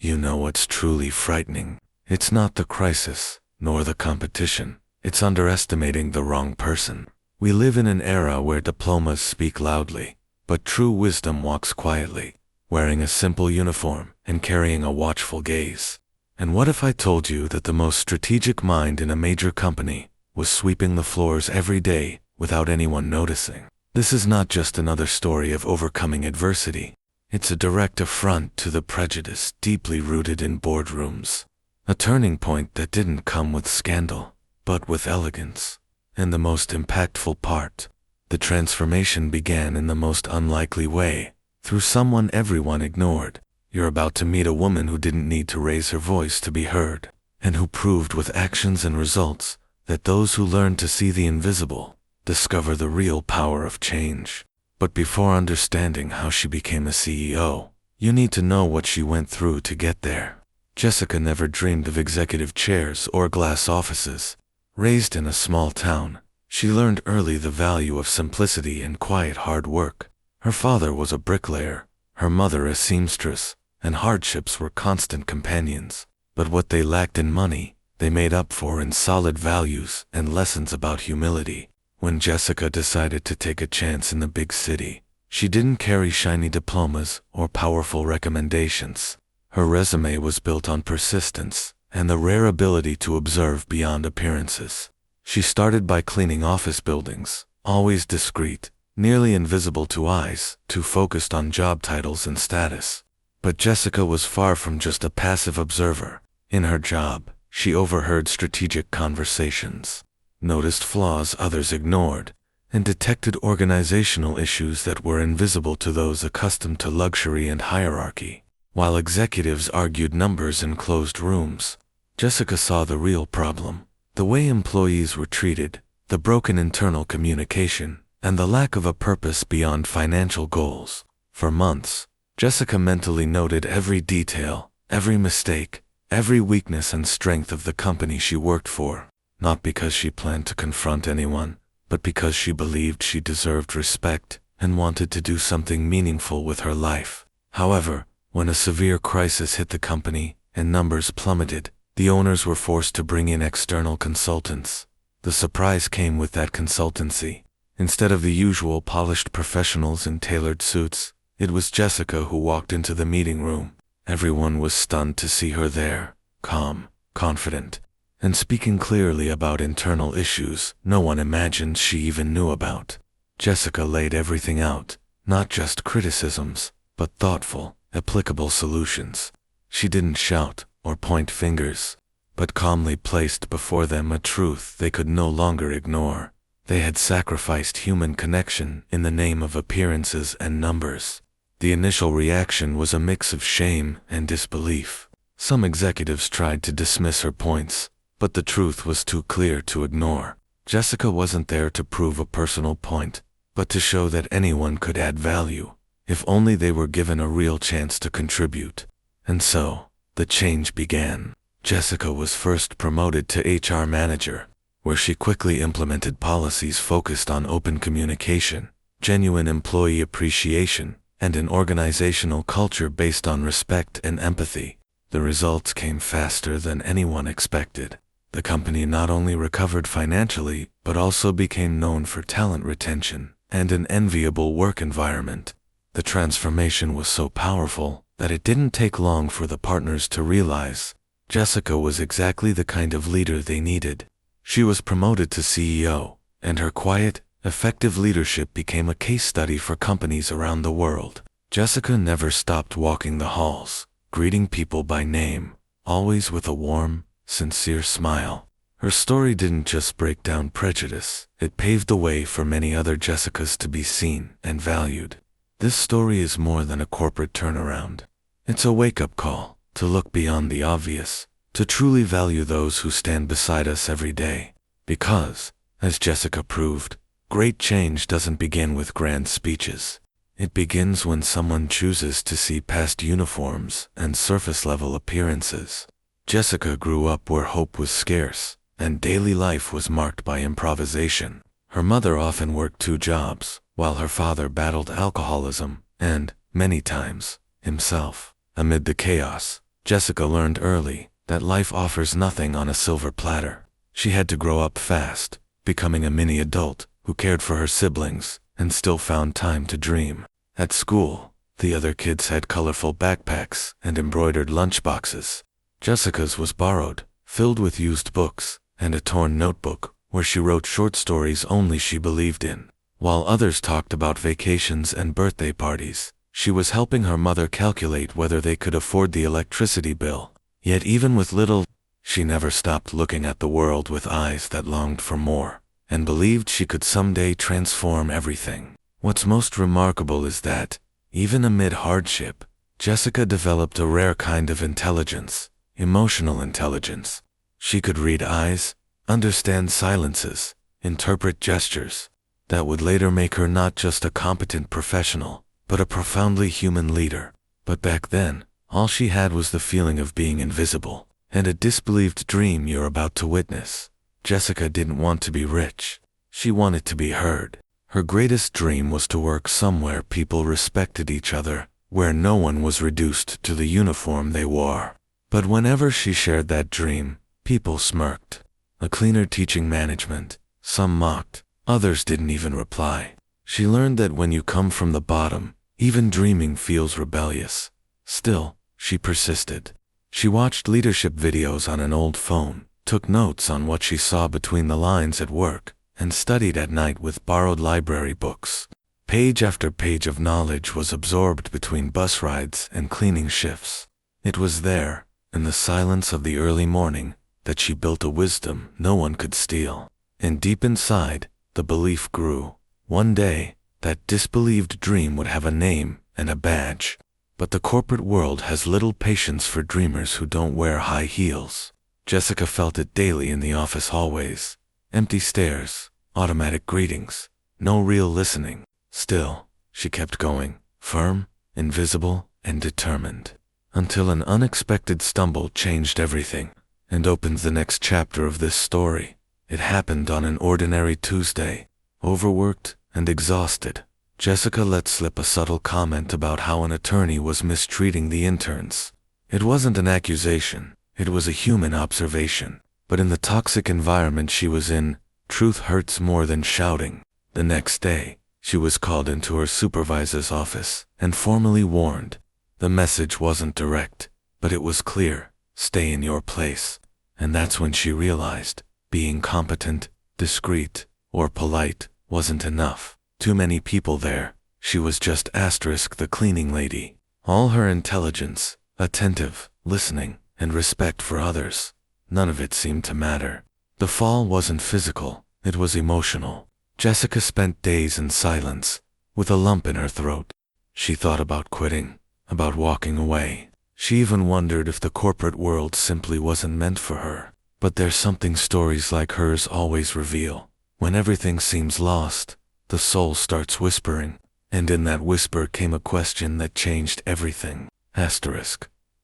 You know what's truly frightening? It's not the crisis, nor the competition. It's underestimating the wrong person. We live in an era where diplomas speak loudly, but true wisdom walks quietly, wearing a simple uniform and carrying a watchful gaze. And what if I told you that the most strategic mind in a major company was sweeping the floors every day without anyone noticing? This is not just another story of overcoming adversity. It's a direct affront to the prejudice deeply rooted in boardrooms. A turning point that didn't come with scandal, but with elegance. And the most impactful part, the transformation began in the most unlikely way, through someone everyone ignored. You're about to meet a woman who didn't need to raise her voice to be heard, and who proved with actions and results that those who learn to see the invisible discover the real power of change. But before understanding how she became a CEO, you need to know what she went through to get there. Jessica never dreamed of executive chairs or glass offices. Raised in a small town, she learned early the value of simplicity and quiet hard work. Her father was a bricklayer, her mother a seamstress, and hardships were constant companions. But what they lacked in money, they made up for in solid values and lessons about humility. When Jessica decided to take a chance in the big city, she didn't carry shiny diplomas or powerful recommendations. Her resume was built on persistence and the rare ability to observe beyond appearances. She started by cleaning office buildings, always discreet, nearly invisible to eyes, too focused on job titles and status. But Jessica was far from just a passive observer. In her job, she overheard strategic conversations, noticed flaws others ignored, and detected organizational issues that were invisible to those accustomed to luxury and hierarchy. While executives argued numbers in closed rooms, Jessica saw the real problem: the way employees were treated, the broken internal communication, and the lack of a purpose beyond financial goals. For months, Jessica mentally noted every detail, every mistake, every weakness and strength of the company she worked for, not because she planned to confront anyone, but because she believed she deserved respect and wanted to do something meaningful with her life. However, when a severe crisis hit the company and numbers plummeted, the owners were forced to bring in external consultants. The surprise came with that consultancy. Instead of the usual polished professionals in tailored suits, it was Jessica who walked into the meeting room. Everyone was stunned to see her there, calm, confident, and speaking clearly about internal issues no one imagined she even knew about. Jessica laid everything out, not just criticisms, but thoughtful, applicable solutions. She didn't shout or point fingers, but calmly placed before them a truth they could no longer ignore. They had sacrificed human connection in the name of appearances and numbers. The initial reaction was a mix of shame and disbelief. Some executives tried to dismiss her points, but the truth was too clear to ignore. Jessica wasn't there to prove a personal point, but to show that anyone could add value, if only they were given a real chance to contribute. And so, the change began. Jessica was first promoted to HR manager, where she quickly implemented policies focused on open communication, genuine employee appreciation, and an organizational culture based on respect and empathy. The results came faster than anyone expected. The company not only recovered financially, but also became known for talent retention and an enviable work environment. The transformation was so powerful that it didn't take long for the partners to realize Jessica was exactly the kind of leader they needed. She was promoted to CEO, and her quiet, effective leadership became a case study for companies around the world. Jessica never stopped walking the halls, greeting people by name, always with a warm, sincere smile. Her story didn't just break down prejudice, it paved the way for many other Jessicas to be seen and valued. This story is more than a corporate turnaround. It's a wake-up call to look beyond the obvious, to truly value those who stand beside us every day. Because, as Jessica proved, great change doesn't begin with grand speeches. It begins when someone chooses to see past uniforms and surface-level appearances. Jessica grew up where hope was scarce, and daily life was marked by improvisation. Her mother often worked 2 jobs, while her father battled alcoholism and, many times, himself. Amid the chaos, Jessica learned early that life offers nothing on a silver platter. She had to grow up fast, becoming a mini adult who cared for her siblings and still found time to dream. At school, the other kids had colorful backpacks and embroidered lunchboxes. Jessica's was borrowed, filled with used books, and a torn notebook where she wrote short stories only she believed in. While others talked about vacations and birthday parties, she was helping her mother calculate whether they could afford the electricity bill. Yet even with little, she never stopped looking at the world with eyes that longed for more, and believed she could someday transform everything. What's most remarkable is that, even amid hardship, Jessica developed a rare kind of intelligence, emotional intelligence. She could read eyes, understand silences, interpret gestures. That would later make her not just a competent professional, but a profoundly human leader. But back then, all she had was the feeling of being invisible, and a disbelieved dream you're about to witness. Jessica didn't want to be rich. She wanted to be heard. Her greatest dream was to work somewhere people respected each other, where no one was reduced to the uniform they wore. But whenever she shared that dream, people smirked. A cleaner teaching management, some mocked, others didn't even reply. She learned that when you come from the bottom, even dreaming feels rebellious. Still, she persisted. She watched leadership videos on an old phone, took notes on what she saw between the lines at work, and studied at night with borrowed library books. Page after page of knowledge was absorbed between bus rides and cleaning shifts. It was there, in the silence of the early morning, that she built a wisdom no one could steal. And deep inside, the belief grew. One day, that disbelieved dream would have a name and a badge. But the corporate world has little patience for dreamers who don't wear high heels. Jessica felt it daily in the office hallways. Empty stares, automatic greetings, no real listening. Still, she kept going, firm, invisible, and determined. Until an unexpected stumble changed everything, and opens the next chapter of this story. It happened on an ordinary Tuesday. Overworked and exhausted, Jessica let slip a subtle comment about how an attorney was mistreating the interns. It wasn't an accusation, it was a human observation. But in the toxic environment she was in, truth hurts more than shouting. The next day, she was called into her supervisor's office and formally warned. The message wasn't direct, but it was clear: stay in your place. And that's when she realized, being competent, discreet, or polite wasn't enough. Too many people there. She was just the cleaning lady. All her intelligence, attentive, listening, and respect for others, none of it seemed to matter. The fall wasn't physical, it was emotional. Jessica spent days in silence, with a lump in her throat. She thought about quitting, about walking away. She even wondered if the corporate world simply wasn't meant for her. But there's something stories like hers always reveal. When everything seems lost, the soul starts whispering. And in that whisper came a question that changed everything.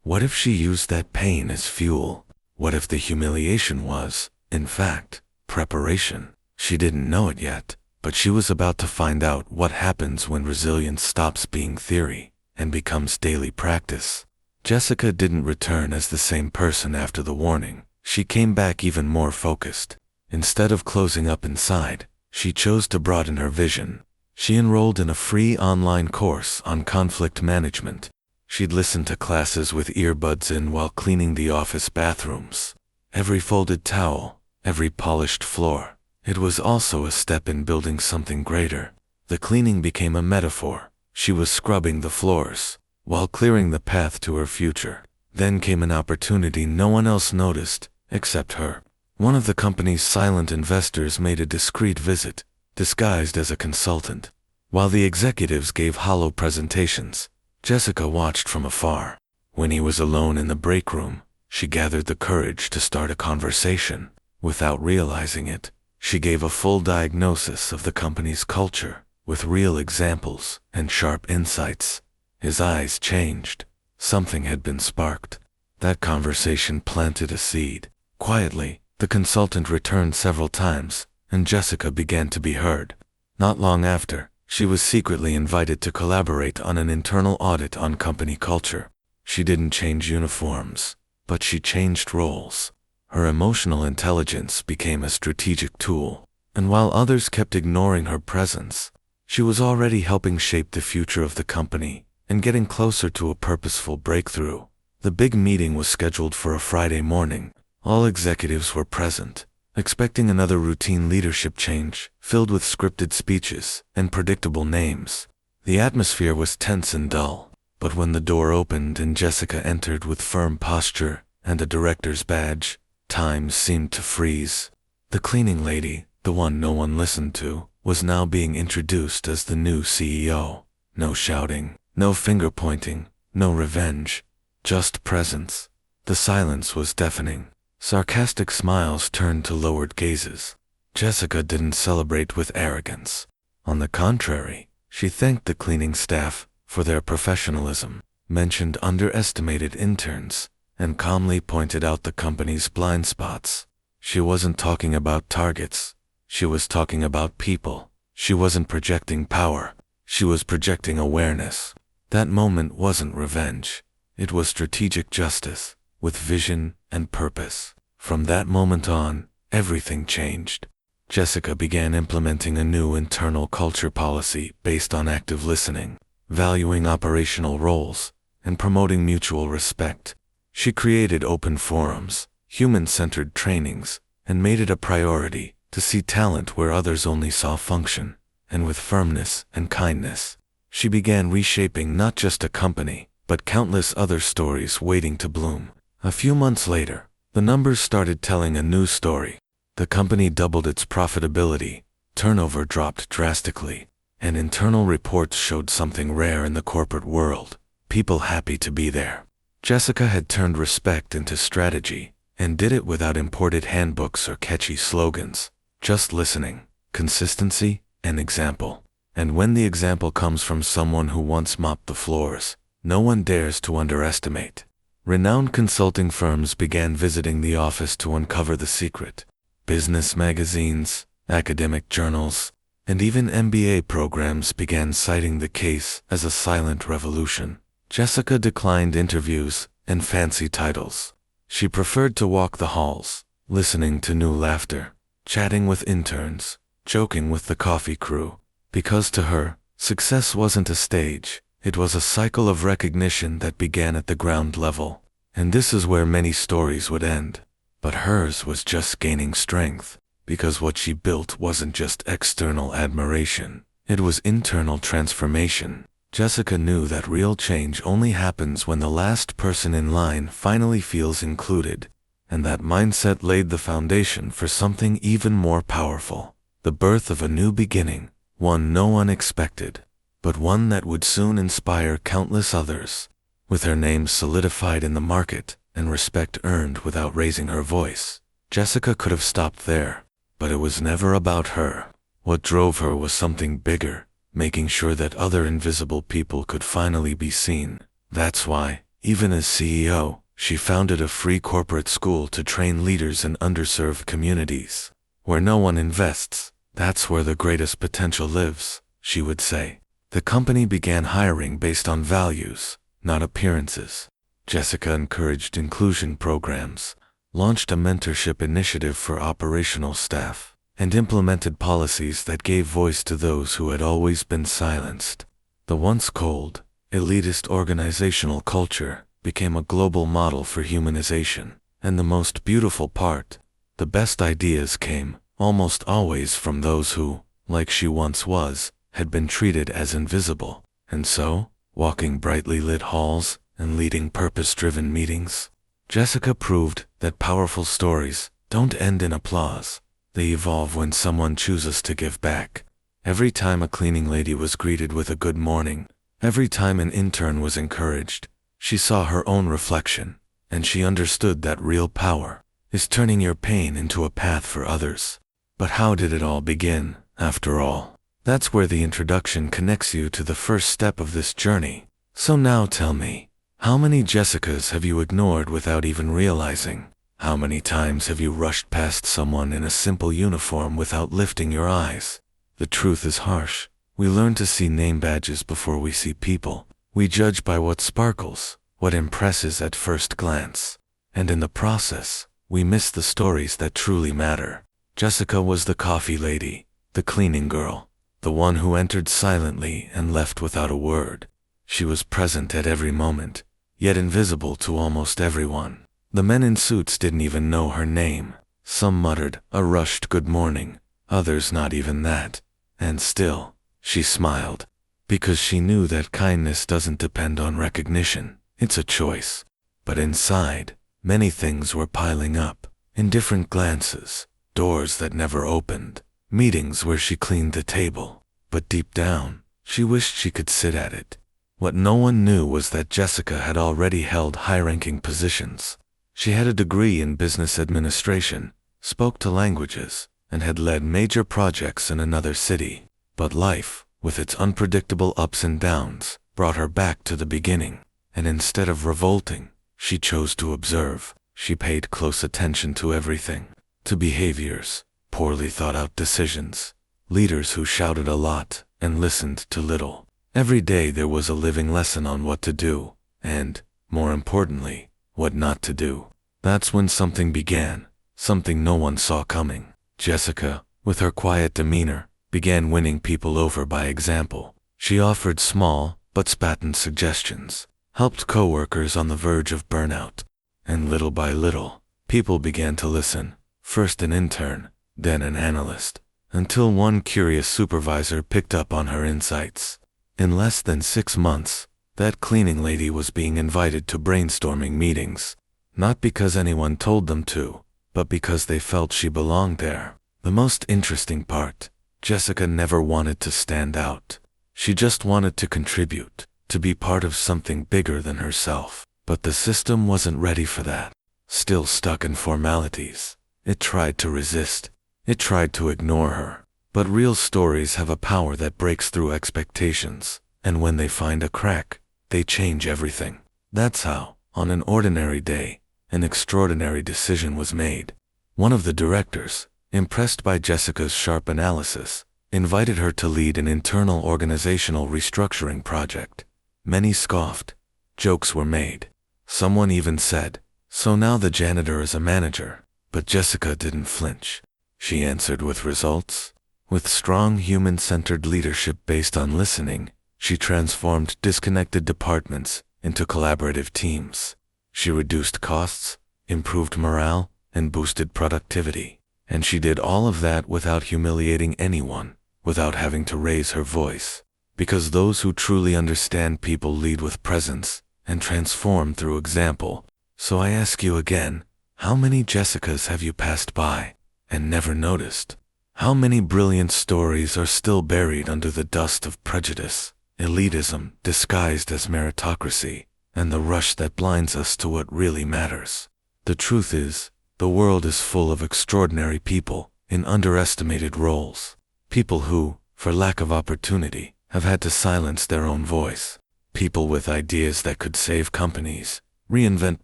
What if she used that pain as fuel? What if the humiliation was, in fact, preparation? She didn't know it yet, but she was about to find out what happens when resilience stops being theory and becomes daily practice. Jessica didn't return as the same person after the warning. She came back even more focused. Instead of closing up inside, she chose to broaden her vision. She enrolled in a free online course on conflict management. She'd listen to classes with earbuds in while cleaning the office bathrooms. Every folded towel, every polished floor. It was also a step in building something greater. The cleaning became a metaphor. She was scrubbing the floors, while clearing the path to her future. Then came an opportunity no one else noticed, except her. One of the company's silent investors made a discreet visit, disguised as a consultant. While the executives gave hollow presentations, Jessica watched from afar. When he was alone in the break room, she gathered the courage to start a conversation. Without realizing it, she gave a full diagnosis of the company's culture, with real examples and sharp insights. His eyes changed. Something had been sparked. That conversation planted a seed. Quietly, the consultant returned several times, and Jessica began to be heard. Not long after, she was secretly invited to collaborate on an internal audit on company culture. She didn't change uniforms, but she changed roles. Her emotional intelligence became a strategic tool, and while others kept ignoring her presence, she was already helping shape the future of the company and getting closer to a purposeful breakthrough. The big meeting was scheduled for a Friday morning. All executives were present, expecting another routine leadership change, filled with scripted speeches and predictable names. The atmosphere was tense and dull, but when the door opened and Jessica entered with firm posture and a director's badge, time seemed to freeze. The cleaning lady, the one no one listened to, was now being introduced as the new CEO. No shouting, no finger pointing, no revenge, just presence. The silence was deafening. Sarcastic smiles turned to lowered gazes. Jessica didn't celebrate with arrogance. On the contrary, she thanked the cleaning staff for their professionalism, mentioned underestimated interns, and calmly pointed out the company's blind spots. She wasn't talking about targets. She was talking about people. She wasn't projecting power. She was projecting awareness. That moment wasn't revenge. It was strategic justice, with vision and purpose. From that moment on, everything changed. Jessica began implementing a new internal culture policy based on active listening, valuing operational roles, and promoting mutual respect. She created open forums, human-centered trainings, and made it a priority to see talent where others only saw function. And with firmness and kindness, she began reshaping not just a company, but countless other stories waiting to bloom. A few months later, the numbers started telling a new story. The company doubled its profitability, turnover dropped drastically, and internal reports showed something rare in the corporate world: people happy to be there. Jessica had turned respect into strategy, and did it without imported handbooks or catchy slogans, just listening, consistency, and example. And when the example comes from someone who once mopped the floors, no one dares to underestimate. Renowned consulting firms began visiting the office to uncover the secret. Business magazines, academic journals, and even MBA programs began citing the case as a silent revolution. Jessica declined interviews and fancy titles. She preferred to walk the halls, listening to new laughter, chatting with interns, joking with the coffee crew, because to her, success wasn't a stage, it was a cycle of recognition that began at the ground level. And this is where many stories would end. But hers was just gaining strength, because what she built wasn't just external admiration, it was internal transformation. Jessica knew that real change only happens when the last person in line finally feels included, and that mindset laid the foundation for something even more powerful: the birth of a new beginning, one no one expected, but one that would soon inspire countless others. With her name solidified in the market and respect earned without raising her voice, Jessica could have stopped there, but it was never about her. What drove her was something bigger: making sure that other invisible people could finally be seen. That's why, even as CEO, she founded a free corporate school to train leaders in underserved communities. Where no one invests, that's where the greatest potential lives, she would say. The company began hiring based on values, not appearances. Jessica encouraged inclusion programs, launched a mentorship initiative for operational staff, and implemented policies that gave voice to those who had always been silenced. The once cold, elitist organizational culture became a global model for humanization. And the most beautiful part, the best ideas came, almost always, from those who, like she once was, had been treated as invisible. And so, walking brightly lit halls and leading purpose-driven meetings, Jessica proved that powerful stories don't end in applause. They evolve when someone chooses to give back. Every time a cleaning lady was greeted with a good morning, every time an intern was encouraged, she saw her own reflection, and she understood that real power is turning your pain into a path for others. But how did it all begin, after all? That's where the introduction connects you to the first step of this journey. So now tell me, how many Jessicas have you ignored without even realizing? How many times have you rushed past someone in a simple uniform without lifting your eyes? The truth is harsh. We learn to see name badges before we see people. We judge by what sparkles, what impresses at first glance. And in the process, we miss the stories that truly matter. Jessica was the coffee lady, the cleaning girl, the one who entered silently and left without a word. She was present at every moment, yet invisible to almost everyone. The men in suits didn't even know her name. Some muttered a rushed good morning, others not even that. And still, she smiled, because she knew that kindness doesn't depend on recognition, it's a choice. But inside, many things were piling up, in different glances, doors that never opened, meetings where she cleaned the table. But deep down, she wished she could sit at it. What no one knew was that Jessica had already held high-ranking positions. She had a degree in business administration, spoke 2 languages, and had led major projects in another city. But life, with its unpredictable ups and downs, brought her back to the beginning. And instead of revolting, she chose to observe. She paid close attention to everything. To behaviors, poorly thought out decisions, leaders who shouted a lot and listened to little. Every day there was a living lesson on what to do, and, more importantly, what not to do. That's when something began, something no one saw coming. Jessica, with her quiet demeanor, began winning people over by example. She offered small, but spatent suggestions, helped coworkers on the verge of burnout. And little by little, people began to listen, first an intern, then an analyst, until one curious supervisor picked up on her insights. In less than 6 months, that cleaning lady was being invited to brainstorming meetings, not because anyone told them to, but because they felt she belonged there. The most interesting part, Jessica never wanted to stand out. She just wanted to contribute, to be part of something bigger than herself. But the system wasn't ready for that. Still stuck in formalities, it tried to resist. It tried to ignore her. But real stories have a power that breaks through expectations, and when they find a crack, they change everything. That's how, on an ordinary day, an extraordinary decision was made. One of the directors, impressed by Jessica's sharp analysis, invited her to lead an internal organizational restructuring project. Many scoffed. Jokes were made. Someone even said, "So now the janitor is a manager." But Jessica didn't flinch. She answered with results. With strong human-centered leadership based on listening, she transformed disconnected departments into collaborative teams. She reduced costs, improved morale, and boosted productivity. And she did all of that without humiliating anyone, without having to raise her voice. Because those who truly understand people lead with presence and transform through example. So I ask you again, how many Jessicas have you passed by and never noticed? How many brilliant stories are still buried under the dust of prejudice, elitism disguised as meritocracy, and the rush that blinds us to what really matters? The truth is, the world is full of extraordinary people in underestimated roles. People who, for lack of opportunity, have had to silence their own voice. People with ideas that could save companies, reinvent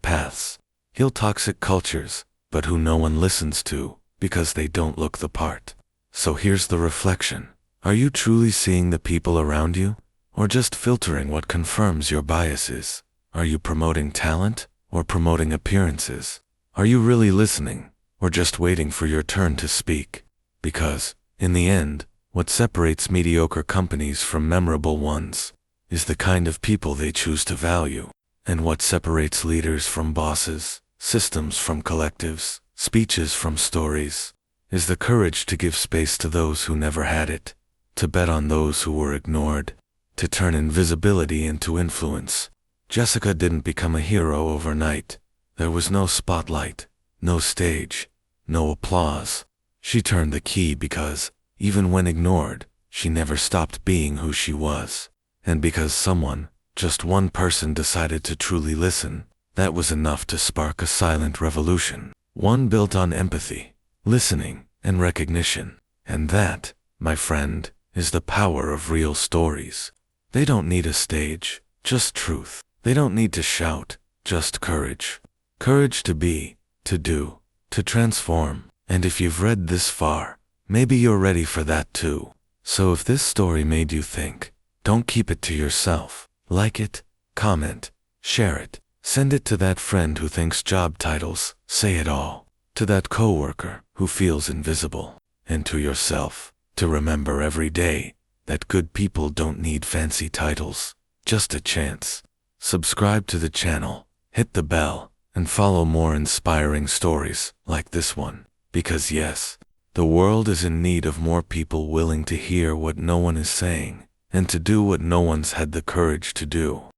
paths, heal toxic cultures, but who no one listens to because they don't look the part. So here's the reflection. Are you truly seeing the people around you, or just filtering what confirms your biases? Are you promoting talent, or promoting appearances? Are you really listening, or just waiting for your turn to speak? Because, in the end, what separates mediocre companies from memorable ones is the kind of people they choose to value. And what separates leaders from bosses, systems from collectives, speeches from stories, is the courage to give space to those who never had it, to bet on those who were ignored, to turn invisibility into influence. Jessica didn't become a hero overnight. There was no spotlight, no stage, no applause. She turned the key because, even when ignored, she never stopped being who she was. And because someone, just one person, decided to truly listen, that was enough to spark a silent revolution. One built on empathy, listening, and recognition. And that, my friend, is the power of real stories. They don't need a stage, just truth. They don't need to shout, just courage. Courage to be, to do, to transform. And if you've read this far, maybe you're ready for that too. So if this story made you think, don't keep it to yourself. Like it, comment, share it, Send it to that friend who thinks job titles say it all, to that coworker who feels invisible, and to yourself, to remember every day that good people don't need fancy titles, just a chance. Subscribe to the channel, hit the bell, and follow more inspiring stories like this one. Because yes, the world is in need of more people willing to hear what no one is saying, and to do what no one's had the courage to do.